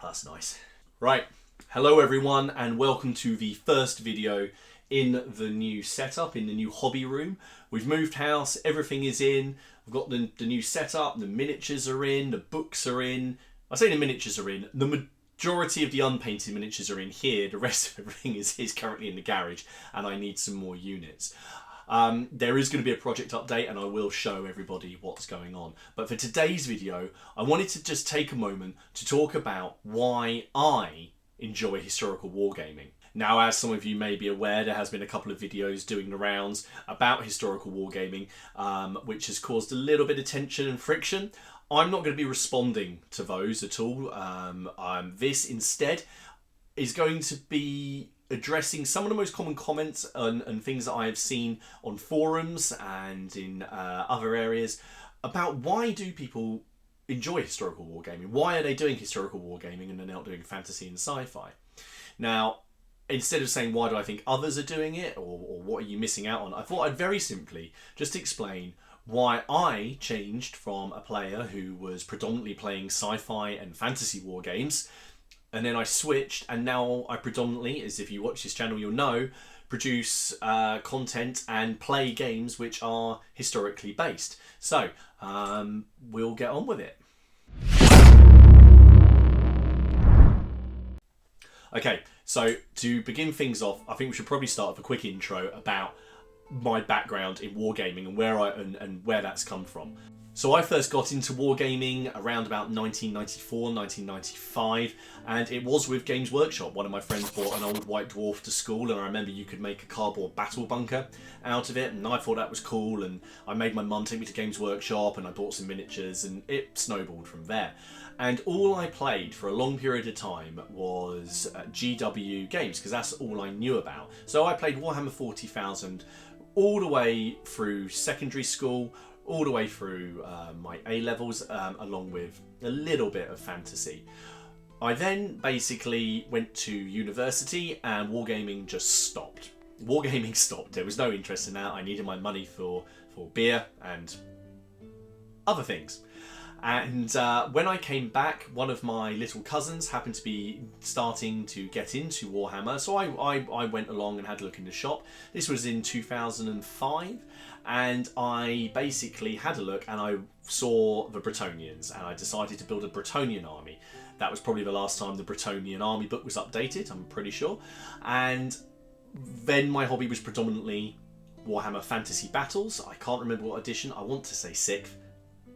That's nice. Right, hello everyone and welcome to the first video in the new setup, in the new hobby room. We've moved house, everything is in. We've got the new setup, the miniatures are in, the books are in. I say the miniatures are in, the majority of the unpainted miniatures are in here, the rest of everything is currently in the garage and I need some more units. There is going to be a project update and I will show everybody what's going on. But for today's video, I wanted to just take a moment to talk about why I enjoy historical wargaming. Now, as some of you may be aware, there has been a couple of videos doing the rounds about historical wargaming, which has caused a little bit of tension and friction. I'm not going to be responding to those at all. This instead is going to be addressing some of the most common comments and things that I have seen on forums and in other areas about why do people enjoy historical wargaming? Why are they doing historical wargaming and they're not doing fantasy and sci-fi? Now, instead of saying why do I think others are doing it or what are you missing out on, I thought I'd very simply just explain why I changed from a player who was predominantly playing sci-fi and fantasy war games, and then I switched, and now I predominantly, as if you watch this channel you'll know, produce content and play games which are historically based. So, we'll get on with it. Okay, so to begin things off, I think we should probably start with a quick intro about my background in wargaming and where that's come from. So I first got into wargaming around about 1994, 1995, and it was with Games Workshop. One of my friends bought an old White Dwarf to school, and I remember you could make a cardboard battle bunker out of it, and I thought that was cool, and I made my mum take me to Games Workshop, and I bought some miniatures, and it snowballed from there. And all I played for a long period of time was GW games, because that's all I knew about. So I played Warhammer 40,000 all the way through secondary school, all the way through my A-levels, along with a little bit of fantasy. I then basically went to university and wargaming just stopped. Wargaming stopped. There was no interest in that. I needed my money for beer and other things. And when I came back, one of my little cousins happened to be starting to get into Warhammer, so I went along and had a look in the shop. This was in 2005, and I basically had a look and I saw the Bretonnians, and I decided to build a Bretonnian army. That was probably the last time the Bretonnian army book was updated, I'm pretty sure. And then my hobby was predominantly Warhammer Fantasy Battles. I can't remember what edition, I want to say 6th.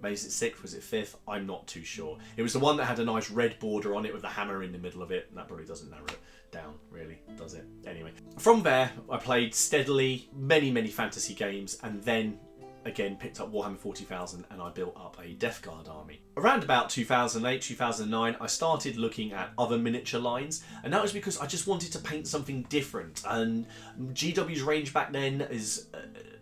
Maybe is it 6th, was it 5th? I'm not too sure. It was the one that had a nice red border on it with a hammer in the middle of it, and that probably doesn't narrow it down, really, does it? Anyway. From there, I played steadily many fantasy games, and then again picked up Warhammer 40,000 and I built up a Death Guard army. Around about 2008, 2009, I started looking at other miniature lines, and that was because I just wanted to paint something different. And GW's range back then, as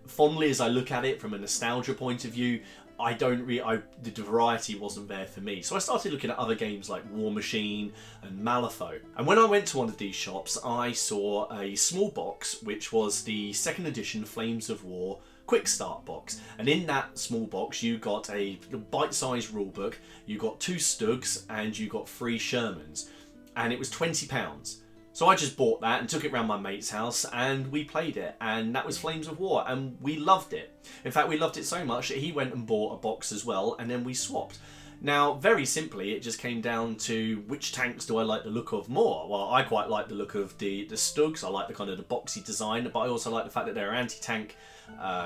fondly as I look at it from a nostalgia point of view, the variety wasn't there for me. So I started looking at other games like War Machine and Malifaux. And when I went to one of these shops, I saw a small box, which was the 2nd edition Flames of War Quick Start box. And in that small box, you got a bite-sized rulebook, you got 2 Stugs, and you got 3 Shermans. And it was £20. So I just bought that and took it round my mate's house and we played it, and that was Flames of War, and we loved it. In fact, we loved it so much that he went and bought a box as well, and then we swapped. Now, very simply, it just came down to which tanks do I like the look of more. Well, I quite like the look of the Stugs. I like the kind of the boxy design, but I also like the fact that they're anti-tank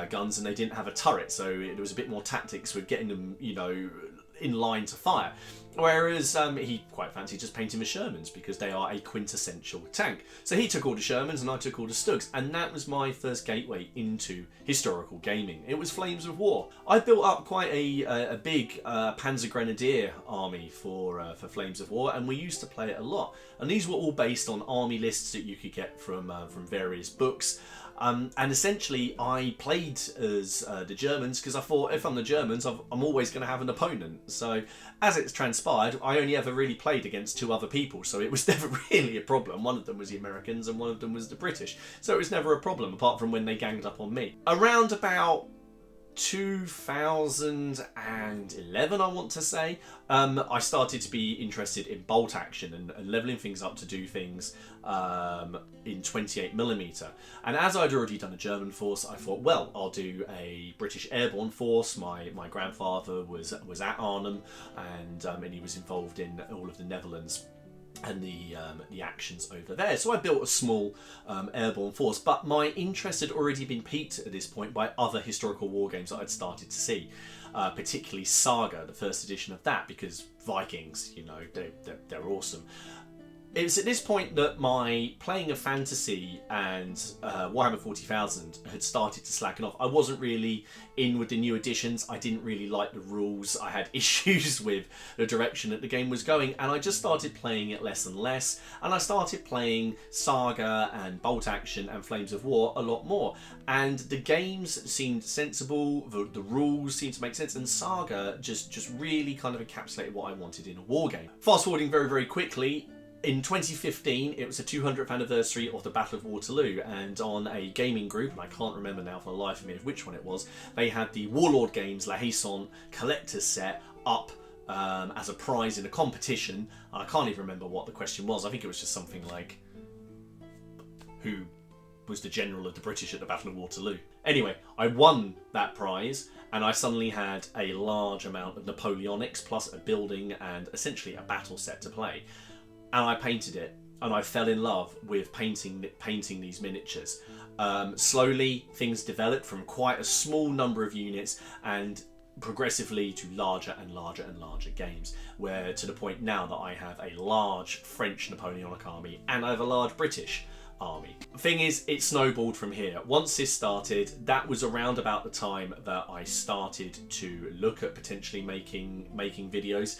guns and they didn't have a turret, so there was a bit more tactics with getting them, you know, in line to fire. Whereas he quite fancied just painting the Shermans because they are a quintessential tank. So he took all the Shermans and I took all the Stugs, and that was my first gateway into historical gaming. It was Flames of War. I built up quite a big Panzer Grenadier army for Flames of War, and we used to play it a lot. And these were all based on army lists that you could get from various books. And essentially I played as the Germans because I thought if I'm the Germans I'm always going to have an opponent. So as it's transpired, I only ever really played against 2 other people, so it was never really a problem. One of them was the Americans and one of them was the British, so it was never a problem apart from when they ganged up on me. Around about 2011, I want to say, I started to be interested in bolt action and leveling things up to do things in 28mm. And as I'd already done a German force, I thought, well, I'll do a British airborne force. My grandfather was at Arnhem, and he was involved in all of the Netherlands and the actions over there. So I built a small airborne force, but my interest had already been piqued at this point by other historical war games that I'd started to see, particularly Saga, the first edition of that, because Vikings, you know, they're awesome. It was at this point that my playing of fantasy and Warhammer 40,000 had started to slacken off. I wasn't really in with the new editions. I didn't really like the rules. I had issues with the direction that the game was going, and I just started playing it less and less. And I started playing Saga and Bolt Action and Flames of War a lot more. And the games seemed sensible, the rules seemed to make sense, and Saga just really kind of encapsulated what I wanted in a war game. Fast forwarding very, very quickly, in 2015, it was the 200th anniversary of the Battle of Waterloo, and on a gaming group, and I can't remember now for the life of me which one it was, they had the Warlord Games La Haison collector's set up as a prize in a competition. I can't even remember what the question was. I think it was just something like, who was the general of the British at the Battle of Waterloo? Anyway, I won that prize, and I suddenly had a large amount of Napoleonics plus a building and essentially a battle set to play. And I painted it, and I fell in love with painting these miniatures. Slowly, things developed from quite a small number of units and progressively to larger and larger and larger games, where to the point now that I have a large French Napoleonic army and I have a large British army. The thing is, it snowballed from here. Once this started, that was around about the time that I started to look at potentially making videos.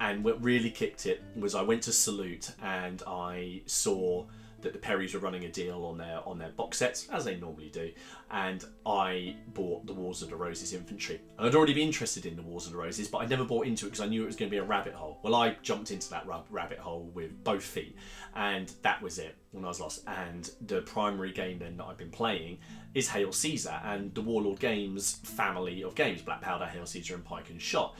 And what really kicked it was I went to Salute and I saw that the Perrys were running a deal on their box sets, as they normally do, and I bought the Wars of the Roses infantry. And I'd already been interested in the Wars of the Roses, but I never bought into it because I knew it was going to be a rabbit hole. Well, I jumped into that rabbit hole with both feet, and that was it when I was lost. And the primary game then that I've been playing is Hail Caesar and the Warlord Games family of games, Black Powder, Hail Caesar and Pike and Shot.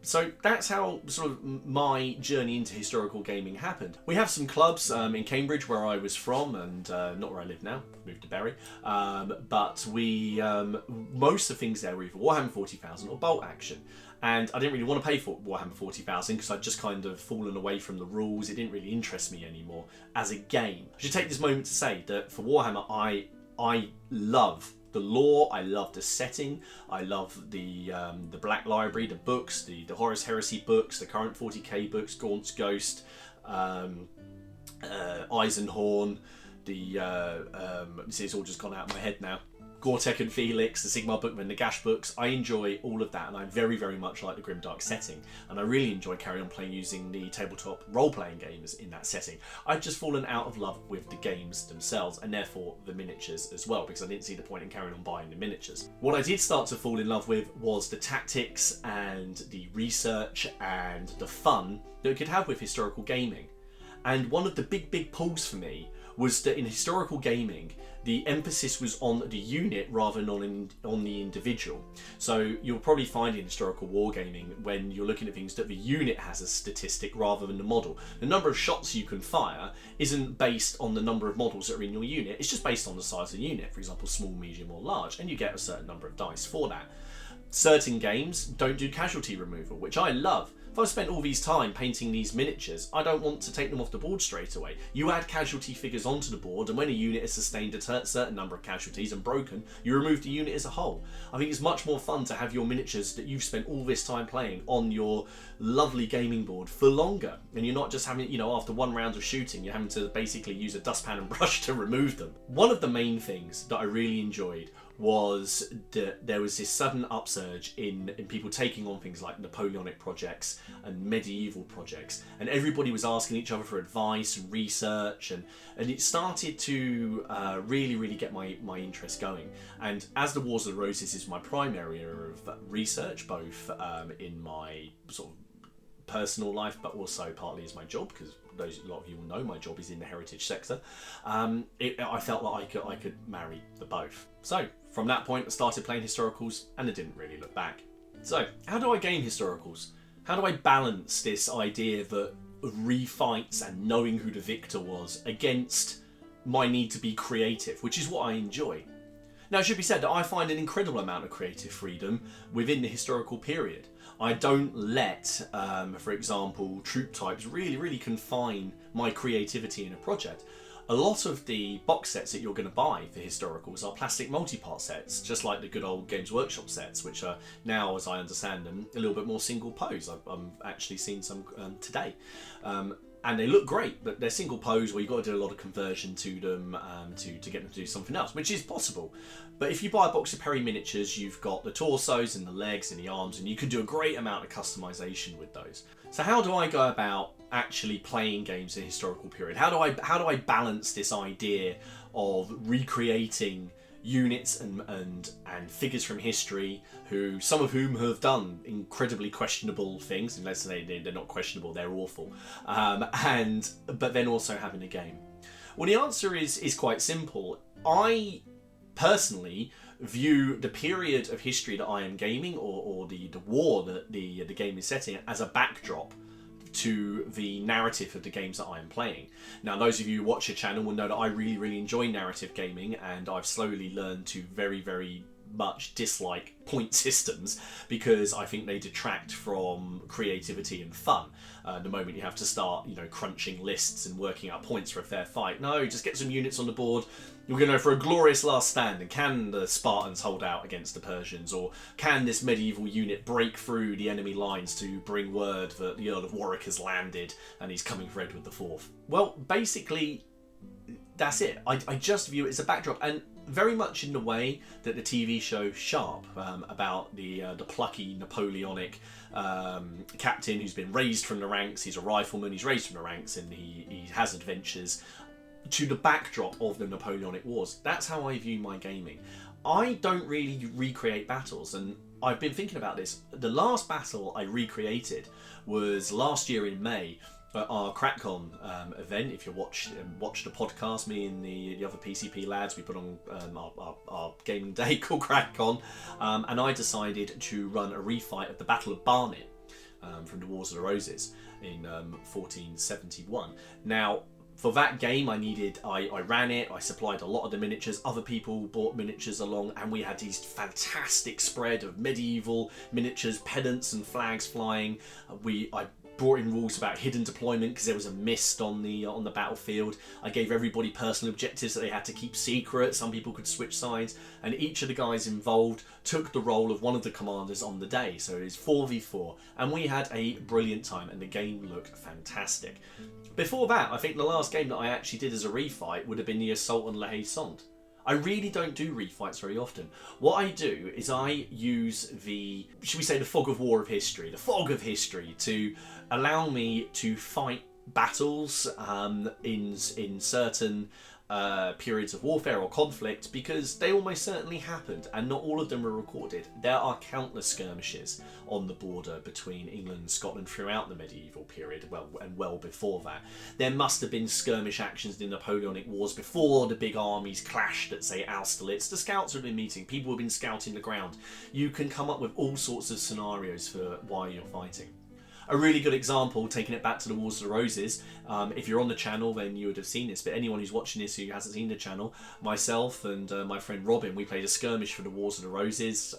So that's how sort of my journey into historical gaming happened. We have some clubs in Cambridge where I was from, and not where I live now, moved to Bury, but we most of the things there were either Warhammer 40,000 or Bolt Action. And I didn't really want to pay for Warhammer 40,000 because I'd just kind of fallen away from the rules. It didn't really interest me anymore as a game. I should take this moment to say that for Warhammer, I love the lore, I love the setting, I love the Black Library, the books, the Horus Heresy books, the current 40k books, Gaunt's Ghost, Eisenhorn, this is all just gone out of my head now. Gortek and Felix, the Sigmar Bookman, the Gash books. I enjoy all of that, and I very, very much like the Grimdark setting. And I really enjoy carrying on playing using the tabletop role-playing games in that setting. I've just fallen out of love with the games themselves, and therefore the miniatures as well, because I didn't see the point in carrying on buying the miniatures. What I did start to fall in love with was the tactics and the research and the fun that we could have with historical gaming. And one of the big pulls for me was that in historical gaming, the emphasis was on the unit rather than on the individual. So you'll probably find in historical wargaming, when you're looking at things, that the unit has a statistic rather than the model. The number of shots you can fire isn't based on the number of models that are in your unit, it's just based on the size of the unit, for example, small, medium or large, and you get a certain number of dice for that. Certain games don't do casualty removal, which I love. If I've spent all these time painting these miniatures, I don't want to take them off the board straight away. You add casualty figures onto the board, and when a unit has sustained a certain number of casualties and broken, you remove the unit as a whole. I think it's much more fun to have your miniatures that you've spent all this time playing on your lovely gaming board for longer. And you're not just having, after one round of shooting, you're having to basically use a dustpan and brush to remove them. One of the main things that I really enjoyed was that there was this sudden upsurge in people taking on things like Napoleonic projects and medieval projects, and everybody was asking each other for advice and research, and it started to really get my interest going. And as the Wars of the Roses is my prime area of research, both in my sort of personal life, but also partly as my job, because a lot of you will know my job is in the heritage sector. I felt like I could marry the both. So from that point, I started playing historicals, and I didn't really look back. So how do I game historicals? How do I balance this idea that refights and knowing who the victor was against my need to be creative, which is what I enjoy? Now, it should be said that I find an incredible amount of creative freedom within the historical period. I don't let, for example, troop types really confine my creativity in a project. A lot of the box sets that you're going to buy for historicals are plastic multi-part sets, just like the good old Games Workshop sets, which are now, as I understand them, a little bit more single pose. I've actually seen some today. And they look great, but they're single pose where you've got to do a lot of conversion to them to get them to do something else, which is possible. But if you buy a box of Perry miniatures, you've got the torsos and the legs and the arms, and you can do a great amount of customization with those. So how do I go about actually playing games in a historical period? How do I balance this idea of recreating units and figures from history, who some of whom have done incredibly questionable things, and let's say they're not questionable, they're awful, but then also having a game? Well, the answer is quite simple. I personally view the period of history that I am gaming, or the war that the game is setting, as a backdrop to the narrative of the games that I am playing. Now, those of you who watch the channel will know that I really enjoy narrative gaming, and I've slowly learned to very much dislike point systems, because I think they detract from creativity and fun. The moment you have to start, crunching lists and working out points for a fair fight. No, just get some units on the board. We're going to go for a glorious last stand, and can the Spartans hold out against the Persians, or can this medieval unit break through the enemy lines to bring word that the Earl of Warwick has landed and he's coming for Edward IV? Well, basically, that's it. I just view it as a backdrop, and very much in the way that the TV show Sharp, about the plucky Napoleonic captain who's been raised from the ranks. He's a rifleman, he's raised from the ranks, and he has adventures, to the backdrop of the Napoleonic Wars. That's how I view my gaming. I don't really recreate battles, and I've been thinking about this. The last battle I recreated was last year in May, at our CrackCon event. If you watch the podcast, me and the other PCP lads, we put on our gaming day called CrackCon, and I decided to run a refight of the Battle of Barnet from the Wars of the Roses in 1471. Now, for that game, I ran it, I supplied a lot of the miniatures, other people bought miniatures along, and we had these fantastic spread of medieval miniatures, pennants and flags flying. I brought in rules about hidden deployment, because there was a mist on the battlefield. I gave everybody personal objectives that they had to keep secret. Some people could switch sides, and each of the guys involved took the role of one of the commanders on the day. So it was 4v4, and we had a brilliant time, and the game looked fantastic. Before that, I think the last game that I actually did as a refight would have been the Assault on La Haye-Sainte. I really don't do refights very often. What I do is I use the fog of war of history, the fog of history, to allow me to fight battles in certain periods of warfare or conflict, because they almost certainly happened, and not all of them were recorded. There are countless skirmishes on the border between England and Scotland throughout the medieval period, well before that. There must have been skirmish actions in the Napoleonic Wars before the big armies clashed at, say, Austerlitz. The scouts have been meeting, people have been scouting the ground. You can come up with all sorts of scenarios for why you're fighting. A really good example, taking it back to the Wars of the Roses, if you're on the channel then you would have seen this, but anyone who's watching this who hasn't seen the channel, myself and my friend Robin, we played a skirmish for the Wars of the Roses,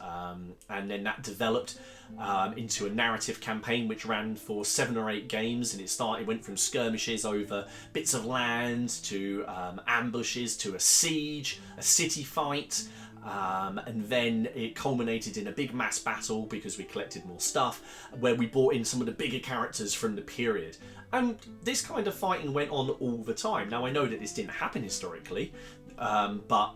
and then that developed into a narrative campaign which ran for 7 or 8 games, and it went from skirmishes over bits of land to ambushes to a siege, a city fight. And then it culminated in a big mass battle, because we collected more stuff, where we brought in some of the bigger characters from the period. And this kind of fighting went on all the time. Now, I know that this didn't happen historically, but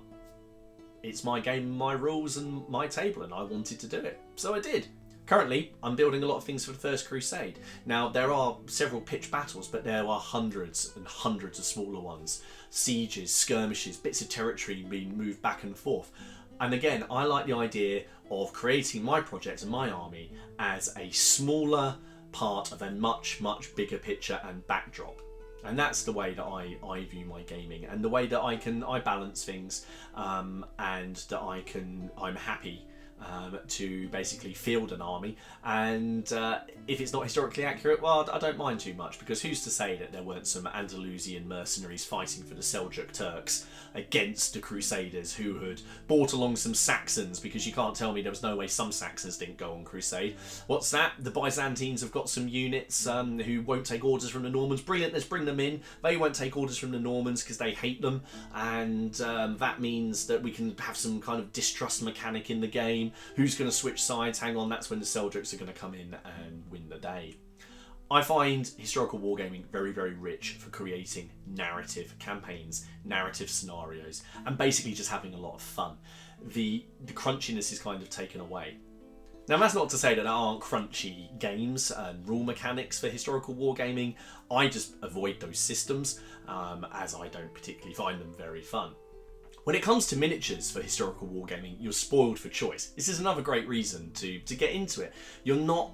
it's my game, my rules and my table, and I wanted to do it, so I did. Currently, I'm building a lot of things for the First Crusade. Now, there are several pitched battles, but there are hundreds and hundreds of smaller ones. Sieges, skirmishes, bits of territory being moved back and forth. And again, I like the idea of creating my project and my army as a smaller part of a much, much bigger picture and backdrop. And that's the way that I view my gaming, and the way that I balance things, and that I'm happy to basically field an army, and if it's not historically accurate, well, I don't mind too much, because who's to say that there weren't some Andalusian mercenaries fighting for the Seljuk Turks against the Crusaders who had brought along some Saxons, because you can't tell me there was no way some Saxons didn't go on crusade. What's that? The Byzantines have got some units who won't take orders from the Normans. Brilliant, let's bring them in. They won't take orders from the Normans because they hate them, and that means that we can have some kind of distrust mechanic in the game. Who's going to switch sides? Hang on, that's when the Seljuks are going to come in and win the day. I find historical wargaming very, very rich for creating narrative campaigns, narrative scenarios, and basically just having a lot of fun. The crunchiness is kind of taken away. Now, that's not to say that there aren't crunchy games and rule mechanics for historical wargaming. I just avoid those systems, as I don't particularly find them very fun. When it comes to miniatures for historical wargaming, you're spoiled for choice. This is another great reason to get into it. You're not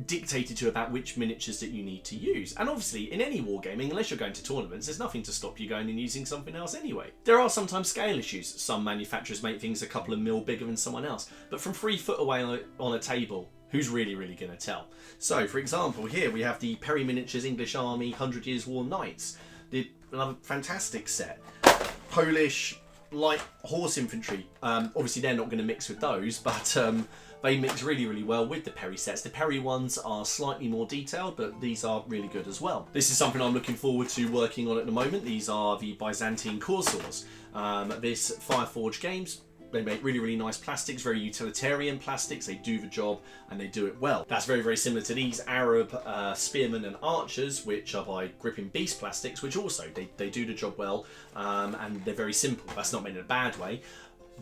dictated to about which miniatures that you need to use. And obviously, in any wargaming, unless you're going to tournaments, there's nothing to stop you going and using something else anyway. There are sometimes scale issues. Some manufacturers make things a couple of mil bigger than someone else. But from 3 foot away on a table, who's really going to tell? So, for example, here we have the Perry Miniatures English Army 100 Years War Knights. Another fantastic set. Polish light horse infantry. Obviously they're not going to mix with those, but they mix really well with the Perry sets. The Perry ones are slightly more detailed, but these are really good as well. This is something I'm looking forward to working on at the moment. These are the Byzantine Corsairs. This Fireforge Games, they make really nice plastics, very utilitarian plastics. They do the job and they do it well. That's very similar to these Arab spearmen and archers, which are by Gripping Beast plastics, which also they do the job well, and they're very simple. That's not meant in a bad way.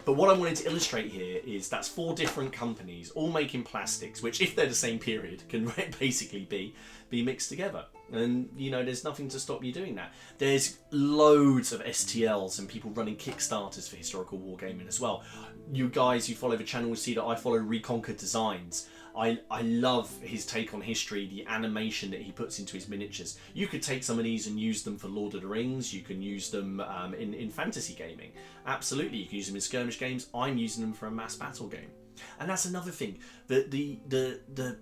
But what I wanted to illustrate here is that's 4 different companies all making plastics, which if they're the same period can basically be mixed together. And you know, there's nothing to stop you doing that. There's loads of STLs and people running Kickstarters for historical wargaming as well. You guys who follow the channel will see that I follow Reconquered Designs. I love his take on history, the animation that he puts into his miniatures. You could take some of these and use them for Lord of the Rings. You can use them in fantasy gaming. Absolutely, you can use them in skirmish games. I'm using them for a mass battle game. And that's another thing. The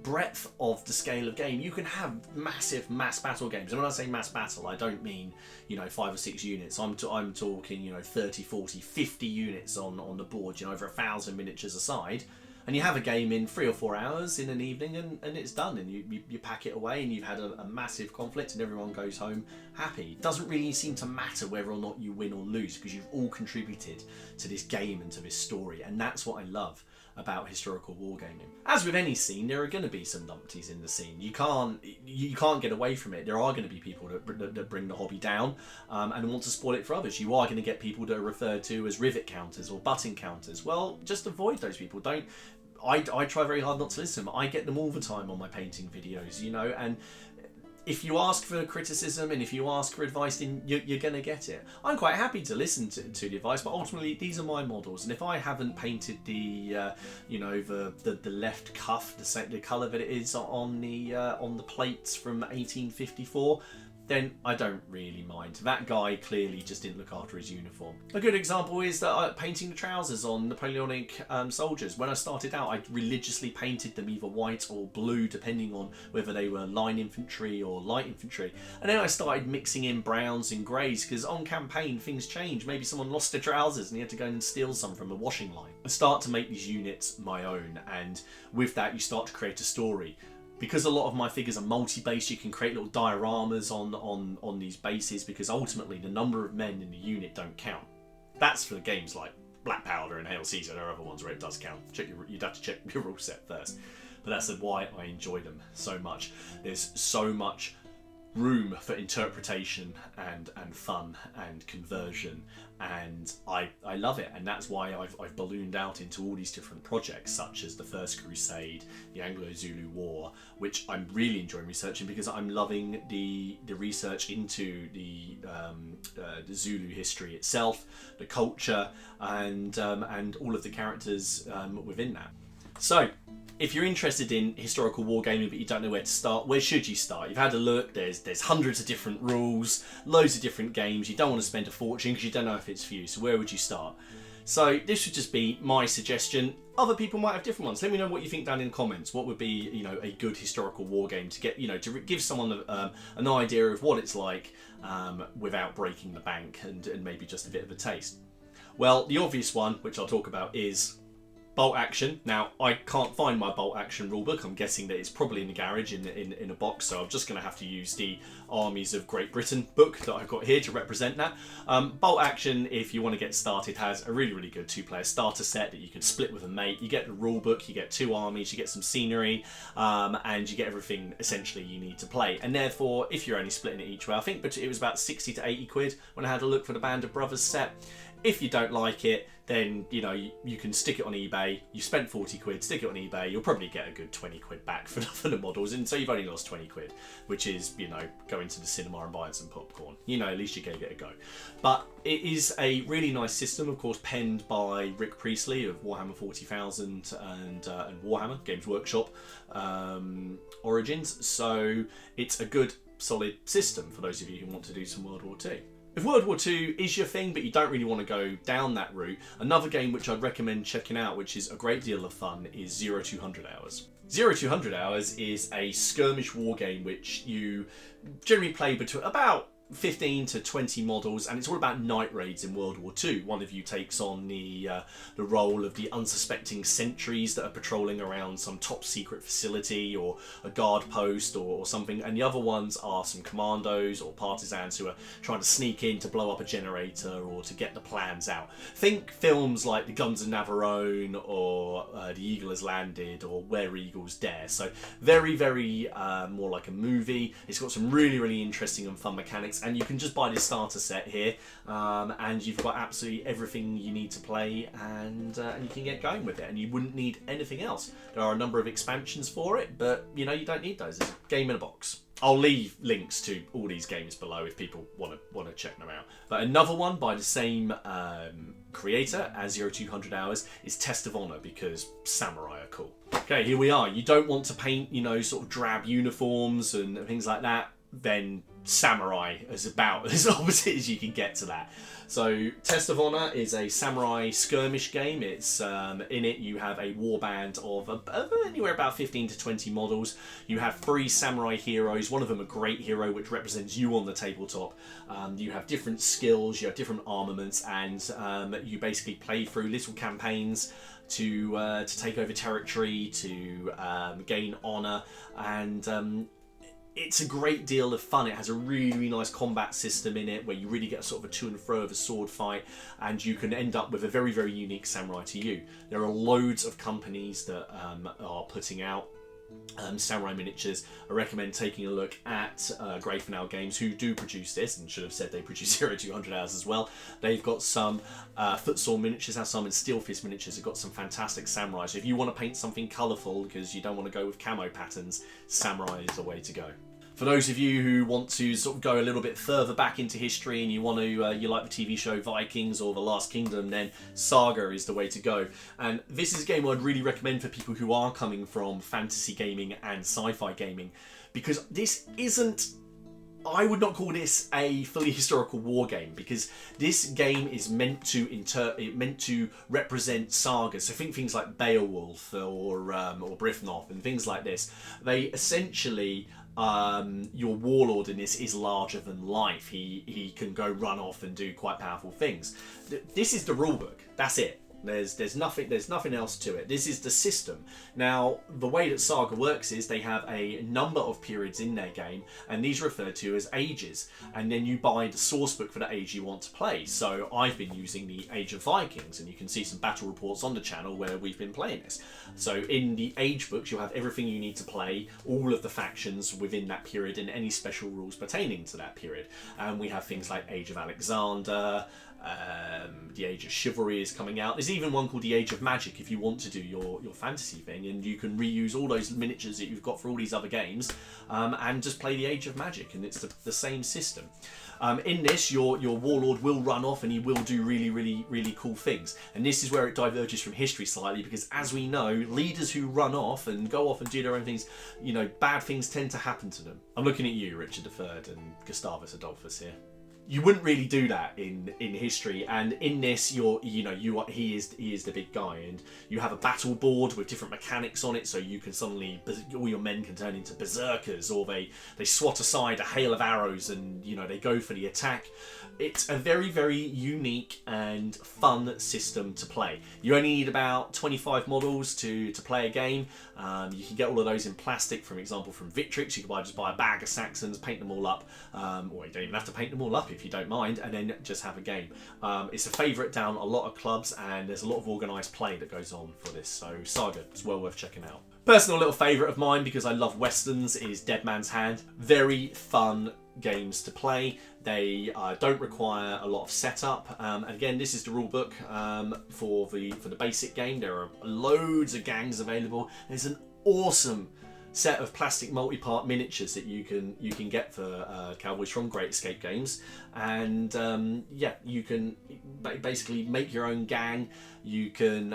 breadth of the scale of game. You can have massive mass battle games. And when I say mass battle, I don't mean, you know, 5 or 6 units. I'm talking, you know, 30, 40, 50 units on the board, you know, over 1,000 miniatures aside. And you have a game in 3 or 4 hours in an evening, and it's done, and you pack it away, and you've had a massive conflict, and everyone goes home happy. It doesn't really seem to matter whether or not you win or lose, because you've all contributed to this game and to this story, and that's what I love about historical wargaming. As with any scene, there are going to be some numpties in the scene. You can't get away from it. There are going to be people that bring the hobby down and want to spoil it for others. You are going to get people that are referred to as rivet counters or button counters. Well, just avoid those people. Don't. I try very hard not to listen to them. I get them all the time on my painting videos, you know, and if you ask for criticism and if you ask for advice, then you're going to get it. I'm quite happy to listen to the advice, but ultimately these are my models, and if I haven't painted the you know, the left cuff the colour that it is on the plates from 1854, then I don't really mind. That guy clearly just didn't look after his uniform. A good example is that painting the trousers on Napoleonic soldiers. When I started out, I religiously painted them either white or blue, depending on whether they were line infantry or light infantry. And then I started mixing in browns and greys, because on campaign things change. Maybe someone lost their trousers and he had to go and steal some from a washing line. I start to make these units my own, and with that you start to create a story. Because a lot of my figures are multi-base, you can create little dioramas on these bases, because ultimately the number of men in the unit don't count. That's for games like Black Powder and Hail Caesar. There are other ones where it does count. You'd have to check your rule set first. But that's why I enjoy them so much. There's so much room for interpretation and fun and conversion, and I love it, and that's why I've ballooned out into all these different projects, such as the First Crusade, the Anglo-Zulu War, which I'm really enjoying researching, because I'm loving the research into the Zulu history itself, the culture, and all of the characters within that. So, if you're interested in historical wargaming but you don't know where to start, where should you start? You've had a look, there's hundreds of different rules, loads of different games, you don't want to spend a fortune because you don't know if it's for you, so where would you start? So this would just be my suggestion. Other people might have different ones. Let me know what you think down in the comments. What would be, a good historical war game to get, to give someone an idea of what it's like without breaking the bank and maybe just a bit of a taste. Well, the obvious one, which I'll talk about, is bolt action. Now, I can't find my bolt action rulebook. I'm guessing that it's probably in the garage in a box, so I'm just going to have to use the Armies of Great Britain book that I've got here to represent that. Bolt action, if you want to get started, has a really, really good two-player starter set that you can split with a mate. You get the rulebook, you get 2 armies, you get some scenery, and you get everything essentially you need to play. And therefore, if you're only splitting it each way, I think it was about 60 to 80 quid when I had a look for the Band of Brothers set. If you don't like it, then you can stick it on eBay. You spent 40 quid, stick it on eBay, you'll probably get a good 20 quid back for the models, and so you've only lost 20 quid, which is, going to the cinema and buying some popcorn. At least you gave it a go. But it is a really nice system, of course, penned by Rick Priestley of Warhammer 40,000 and Warhammer Games Workshop Origins, so it's a good, solid system for those of you who want to do some World War II. If World War II is your thing, but you don't really want to go down that route, another game which I'd recommend checking out, which is a great deal of fun, is 0200 Hours. 0200 Hours is a skirmish war game which you generally play between about 15 to 20 models, and it's all about night raids in World War II. One of you takes on the role of the unsuspecting sentries that are patrolling around some top secret facility or a guard post or something, and the other ones are some commandos or partisans who are trying to sneak in to blow up a generator or to get the plans out. Think films like The Guns of Navarone or The Eagle Has Landed or Where Eagles Dare. So very, very more like a movie. It's got some really, really interesting and fun mechanics. And you can just buy this starter set here, and you've got absolutely everything you need to play, and you can get going with it, and you wouldn't need anything else. There are a number of expansions for it, but you don't need those. It's a game in a box. I'll leave links to all these games below if people want to check them out. But another one by the same creator as 0200 Hours is Test of Honor, because samurai are cool. Okay, here we are. You don't want to paint, sort of drab uniforms and things like that, then samurai is about as opposite as you can get to that. So Test of Honor is a samurai skirmish game. It's in it you have a warband of anywhere about 15 to 20 models. You have 3 samurai heroes, one of them a great hero which represents you on the tabletop. You have different skills, you have different armaments, and you basically play through little campaigns to take over territory, to gain honor, and it's a great deal of fun. It has a really, really nice combat system in it where you really get a sort of a to and fro of a sword fight, and you can end up with a very, very unique samurai to you. There are loads of companies that are putting out samurai miniatures. I recommend taking a look at Grey Finale Games, who do produce this, and should have said they produce 0200 Hours as well. They've got some footsore miniatures, have some in steel fist miniatures. They've got some fantastic samurai. So if you want to paint something colourful because you don't want to go with camo patterns, samurai is the way to go. For those of you who want to sort of go a little bit further back into history and you want to, you like the TV show Vikings or The Last Kingdom, then Saga is the way to go. And this is a game I'd really recommend for people who are coming from fantasy gaming and sci-fi gaming, because this isn't, I would not call this a fully historical war game, because this game is meant to represent sagas. So think things like Beowulf or Brithnoth and things like this. They essentially, your warlord in this is larger than life. He can go run off and do quite powerful things. This is the rulebook. That's it. There's nothing else to it. This is the system. Now, the way that Saga works is they have a number of periods in their game, and these are referred to as ages. And then you buy the source book for the age you want to play. So I've been using the Age of Vikings, and you can see some battle reports on the channel where we've been playing this. So in the age books, you'll have everything you need to play, all of the factions within that period, and any special rules pertaining to that period. And we have things like Age of Alexander, The Age of Chivalry is coming out. There's even one called the Age of Magic if you want to do your fantasy thing, and you can reuse all those miniatures that you've got for all these other games and just play the Age of Magic, and it's the same system. In this, your warlord will run off and he will do really cool things. And this is where it diverges from history slightly, because as we know, leaders who run off and go off and do their own things, you know, bad things tend to happen to them. I'm looking at you, Richard III and Gustavus Adolphus here. You wouldn't really do that in history, and in this, he is the big guy, and you have a battle board with different mechanics on it, so you can suddenly, all your men can turn into berserkers, or they swat aside a hail of arrows and, you know, they go for the attack. It's a very unique and fun system to play. You only need about 25 models to play a game. You can get all of those in plastic, for example, from Victrix. You can just buy a bag of Saxons, paint them all up, or you don't even have to paint them all up if you don't mind, and then just have a game. It's a favourite down a lot of clubs, and there's a lot of organised play that goes on for this, so Saga is well worth checking out. Personal little favourite of mine, because I love westerns, is Dead Man's Hand. Very fun games to play. They don't require a lot of setup, and again, this is the rule book for the basic game. There are loads of gangs available. There's an awesome set of plastic multi-part miniatures that you can get for Cowboys from Great Escape Games, and yeah, you can basically make your own gang. You can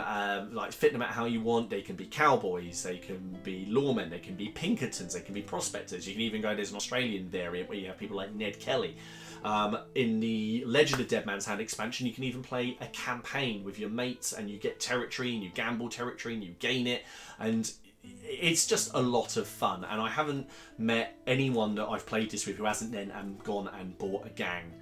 like fit them out how you want. They can be cowboys, they can be lawmen, they can be Pinkertons, they can be prospectors. You can even go, there's an Australian variant where you have people like Ned Kelly. In the Legend of Dead Man's Hand expansion, you can even play a campaign with your mates, and you get territory and you gamble territory and you gain it, and it's just a lot of fun. And I haven't met anyone that I've played this with who hasn't then gone and bought a gang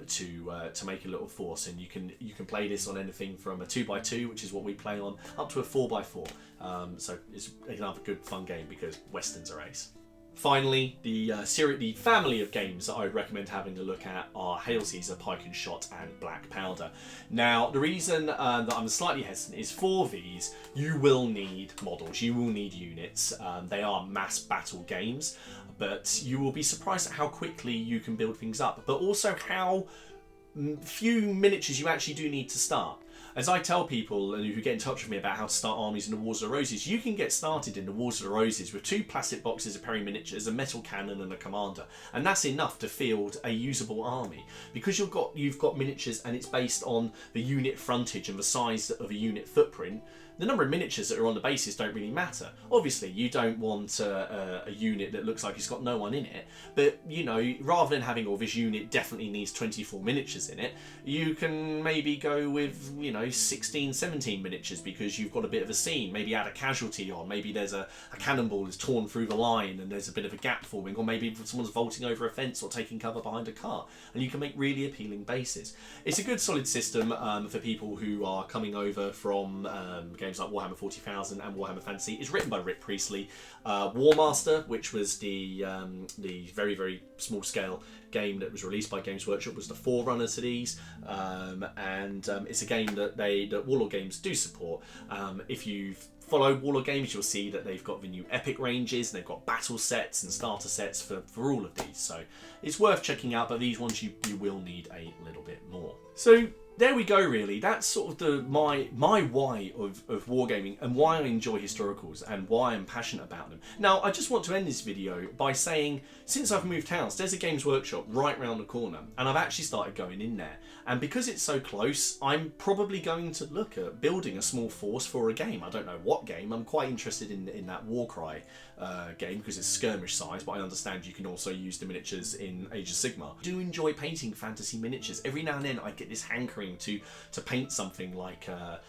to make a little force. And you can play this on anything from a 2x2, which is what we play on, up to a 4x4. So it's another good fun game because westerns are ace. Finally, the family of games that I would recommend having a look at are Hail Caesar, Pike and Shot, and Black Powder. Now, the reason that I'm slightly hesitant is for these, you will need models, you will need units. They are mass battle games, but you will be surprised at how quickly you can build things up, but also how few miniatures you actually do need to start. As I tell people who get in touch with me about how to start armies in the Wars of the Roses, you can get started in the Wars of the Roses with 2 plastic boxes of Perry miniatures, a metal cannon and a commander. And that's enough to field a usable army. Because you've got miniatures and it's based on the unit frontage and the size of a unit footprint, the number of miniatures that are on the bases don't really matter. Obviously, you don't want a unit that looks like it's got no one in it, but, you know, rather than having, oh, this unit definitely needs 24 miniatures in it, you can maybe go with, you know, 16, 17 miniatures because you've got a bit of a scene. Maybe add a casualty on, maybe there's a cannonball that's torn through the line and there's a bit of a gap forming, or maybe someone's vaulting over a fence or taking cover behind a car, and you can make really appealing bases. It's a good solid system for people who are coming over from games like Warhammer 40,000 and Warhammer Fantasy. It's written by Rick Priestley. Warmaster, which was the very small scale game that was released by Games Workshop, was the forerunner to these, and it's a game that Warlord Games do support. If you've followed Warlord Games, you'll see that they've got the new epic ranges, and they've got battle sets and starter sets for all of these, so it's worth checking out, but these ones you will need a little bit more. So there we go, really. That's sort of my why of wargaming, and why I enjoy historicals and why I'm passionate about them. Now, I just want to end this video by saying, since I've moved house, there's a Games Workshop right round the corner, and I've actually started going in there. And because it's so close, I'm probably going to look at building a small force for a game. I don't know what game. I'm quite interested in that Warcry game because it's skirmish size, but I understand you can also use the miniatures in Age of Sigmar. I do enjoy painting fantasy miniatures. Every now and then I get this hankering to paint something like a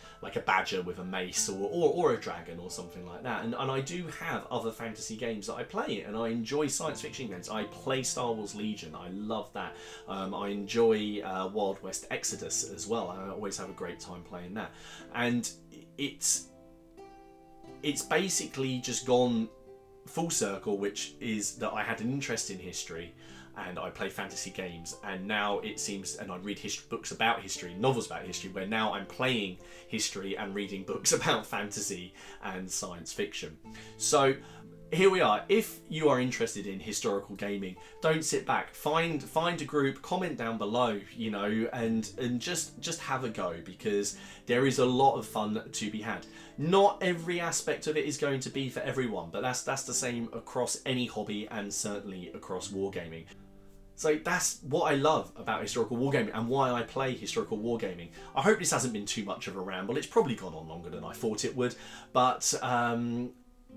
badger with a mace, or a dragon or something like that. And I do have other fantasy games that I play, and I enjoy science fiction games. I play Star Wars Legion. I love that. I enjoy Wild West Exodus as well. I always have a great time playing that. And it's basically just gone full circle, which is that I had an interest in history and I play fantasy games, and now it seems, and I read books about history, novels about history, where now I'm playing history and reading books about fantasy and science fiction. So here we are. If you are interested in historical gaming, don't sit back. Find a group, comment down below, you know, and just have a go, because there is a lot of fun to be had. Not every aspect of it is going to be for everyone, but that's the same across any hobby, and certainly across wargaming. So that's what I love about historical wargaming and why I play historical wargaming. I hope this hasn't been too much of a ramble. It's probably gone on longer than I thought it would, but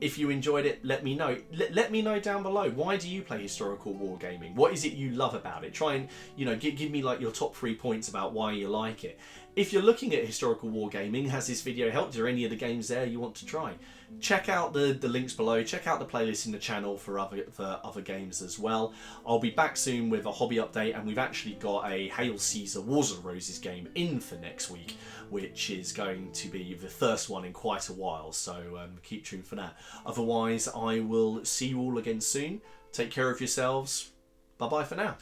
if you enjoyed it, let me know. Let me know down below. Why do you play historical wargaming? What is it you love about it? Try and, you know, give me like your top 3 points about why you like it. If you're looking at historical wargaming, has this video helped? Are any of the games there you want to try? Check out the links below. Check out the playlist in the channel for other games as well. I'll be back soon with a hobby update, and we've actually got a Hail Caesar Wars of the Roses game in for next week, which is going to be the first one in quite a while, so keep tuned for that. Otherwise, I will see you all again soon. Take care of yourselves. Bye bye for now.